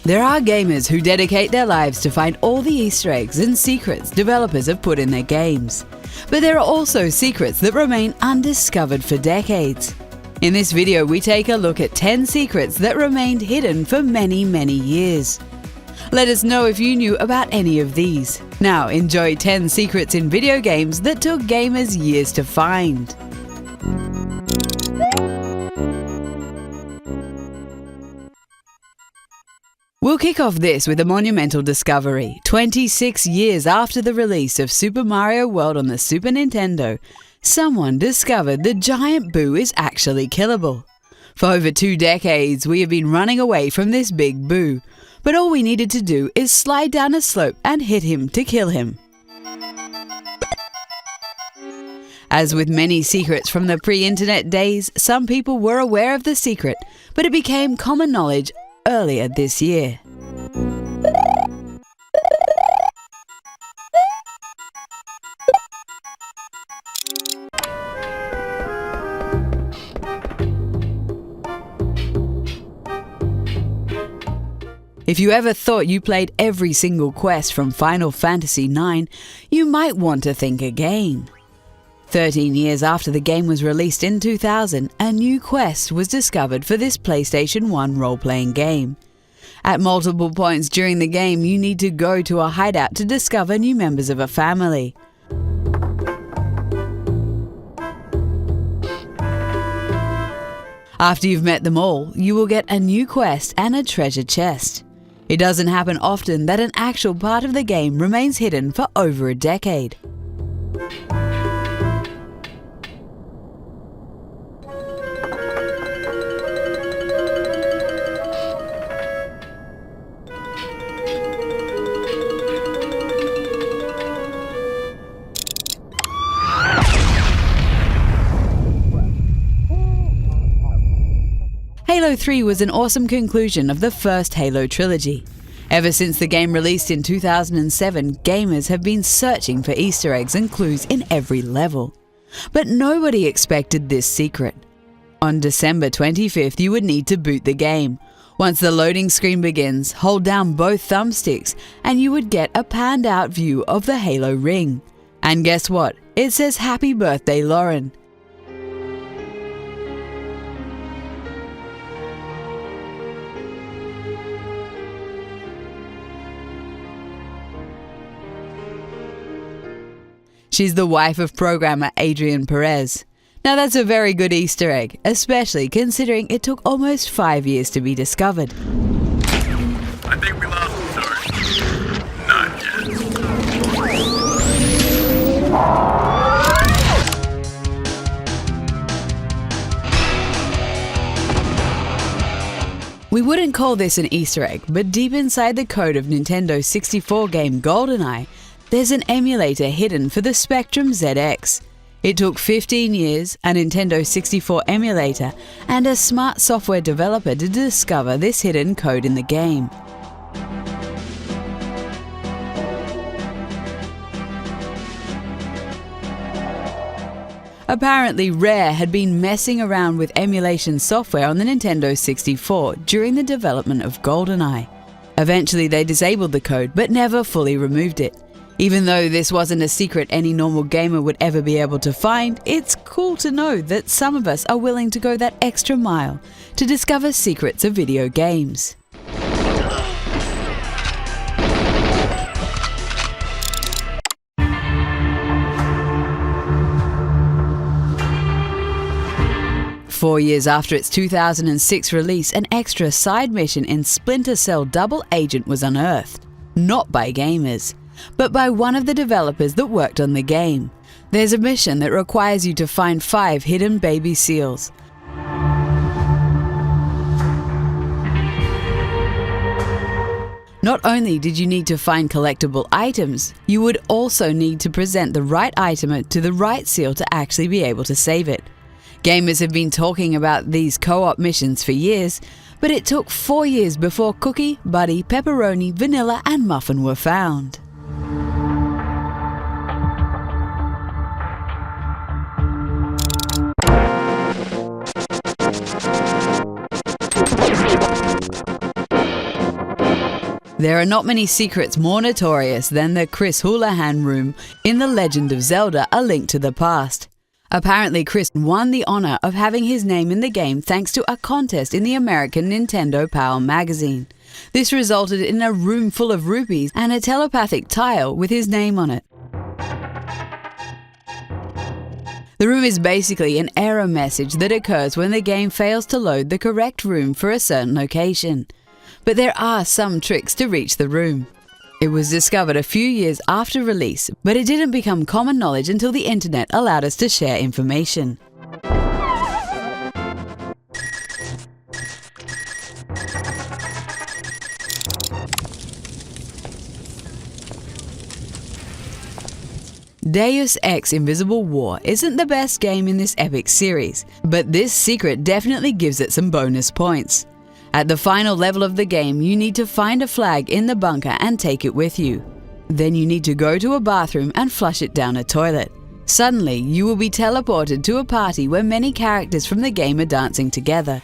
There are gamers who dedicate their lives to find all the Easter eggs and secrets developers have put in their games. But there are also secrets that remain undiscovered for decades. In this video, we take a look at 10 secrets that remained hidden for many, many years. Let us know if you knew about any of these. Now enjoy 10 secrets in video games that took gamers years to find. We'll kick off this with a monumental discovery. 26 years after the release of Super Mario World on the Super Nintendo, someone discovered the giant Boo is actually killable. For over 2 decades, we have been running away from this big Boo, but all we needed to do is slide down a slope and hit him to kill him. As with many secrets from the pre-internet days, some people were aware of the secret, but it became common knowledge earlier this year. If you ever thought you played every single quest from Final Fantasy IX, you might want to think again. 13 years after the game was released in 2000, a new quest was discovered for this PlayStation 1 role-playing game. At multiple points during the game, you need to go to a hideout to discover new members of a family. After you've met them all, you will get a new quest and a treasure chest. It doesn't happen often that an actual part of the game remains hidden for over a decade. Halo 3 was an awesome conclusion of the first Halo trilogy. Ever since the game released in 2007, gamers have been searching for Easter eggs and clues in every level. But nobody expected this secret. On December 25th, you would need to boot the game. Once the loading screen begins, hold down both thumbsticks and you would get a panned out view of the Halo ring. And guess what? It says Happy Birthday, Lauren. She's the wife of programmer Adrian Perez. Now that's a very good Easter egg, especially considering it took almost 5 years to be discovered. I think we lost him, sir. Not yet. We wouldn't call this an Easter egg, but deep inside the code of Nintendo 64 game Goldeneye, there's an emulator hidden for the Spectrum ZX. It took 15 years, a Nintendo 64 emulator, and a smart software developer to discover this hidden code in the game. Apparently, Rare had been messing around with emulation software on the Nintendo 64 during the development of Goldeneye. Eventually, they disabled the code, but never fully removed it. Even though this wasn't a secret any normal gamer would ever be able to find, it's cool to know that some of us are willing to go that extra mile to discover secrets of video games. Four years after its 2006 release, an extra side mission in Splinter Cell Double Agent was unearthed. Not by gamers, but by one of the developers that worked on the game. There's a mission that requires you to find 5 hidden baby seals. Not only did you need to find collectible items, you would also need to present the right item to the right seal to actually be able to save it. Gamers have been talking about these co-op missions for years, but it took 4 years before Cookie, Buddy, Pepperoni, Vanilla and Muffin were found. There are not many secrets more notorious than the Chris Houlihan room in The Legend of Zelda: A Link to the Past. Apparently, Chris won the honor of having his name in the game thanks to a contest in the American Nintendo Power magazine. This resulted in a room full of rupees and a telepathic tile with his name on it. The room is basically an error message that occurs when the game fails to load the correct room for a certain location. But there are some tricks to reach the room. It was discovered a few years after release, but it didn't become common knowledge until the internet allowed us to share information. Deus Ex Invisible War isn't the best game in this epic series, but this secret definitely gives it some bonus points. At the final level of the game, you need to find a flag in the bunker and take it with you. Then you need to go to a bathroom and flush it down a toilet. Suddenly, you will be teleported to a party where many characters from the game are dancing together.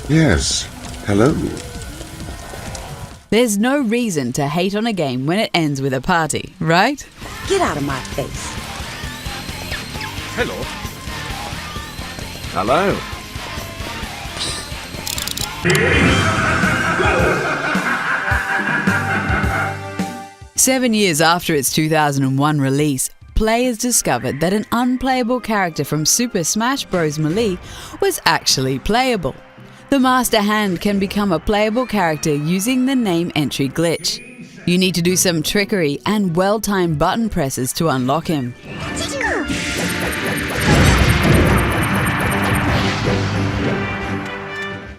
Yes, hello. There's no reason to hate on a game when it ends with a party, right? Get out of my face. Hello. Hello. 7 years after its 2001 release, players discovered that an unplayable character from Super Smash Bros. Melee was actually playable. The Master Hand can become a playable character using the name entry glitch. You need to do some trickery and well-timed button presses to unlock him.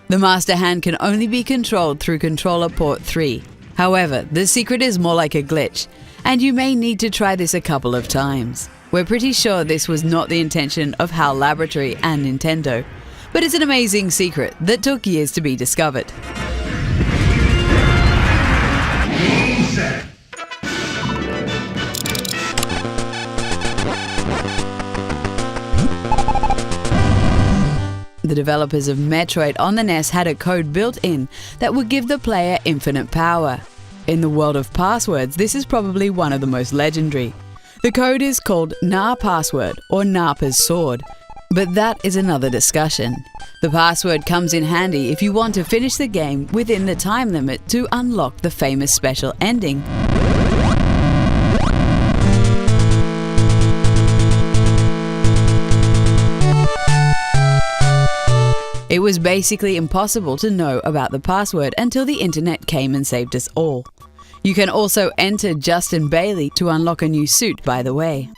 The Master Hand can only be controlled through controller port 3. However, the secret is more like a glitch, and you may need to try this a couple of times. We're pretty sure this was not the intention of HAL Laboratory and Nintendo, but it's an amazing secret that took years to be discovered. The developers of Metroid on the NES had a code built in that would give the player infinite power. In the world of passwords, this is probably one of the most legendary. The code is called Nar Password or Narpa's Sword, but that is another discussion. The password comes in handy if you want to finish the game within the time limit to unlock the famous special ending. It was basically impossible to know about the password until the internet came and saved us all. You can also enter Justin Bailey to unlock a new suit, by the way.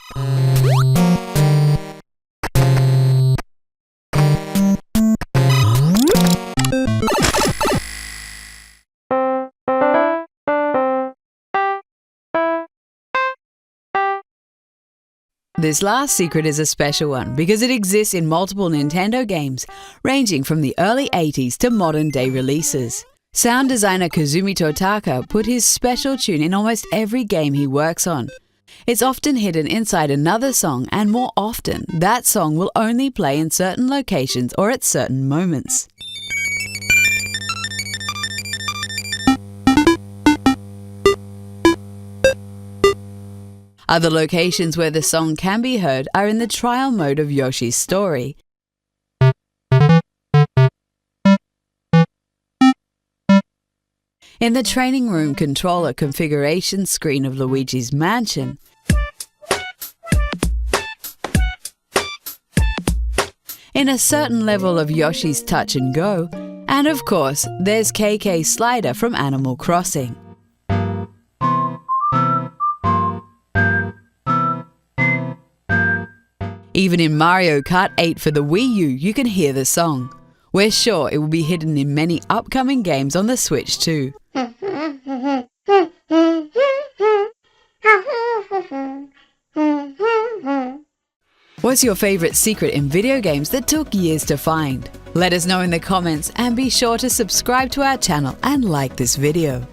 This last secret is a special one because it exists in multiple Nintendo games, ranging from the early 80s to modern-day releases. Sound designer Kazumi Totaka put his special tune in almost every game he works on. It's often hidden inside another song, and more often, that song will only play in certain locations or at certain moments. Other locations where the song can be heard are in the trial mode of Yoshi's Story. In the training room controller configuration screen of Luigi's Mansion. In a certain level of Yoshi's Touch and Go. And of course, there's KK Slider from Animal Crossing. Even in Mario Kart 8 for the Wii U, you can hear the song. We're sure it will be hidden in many upcoming games on the Switch too. What's your favorite secret in video games that took years to find? Let us know in the comments and be sure to subscribe to our channel and like this video.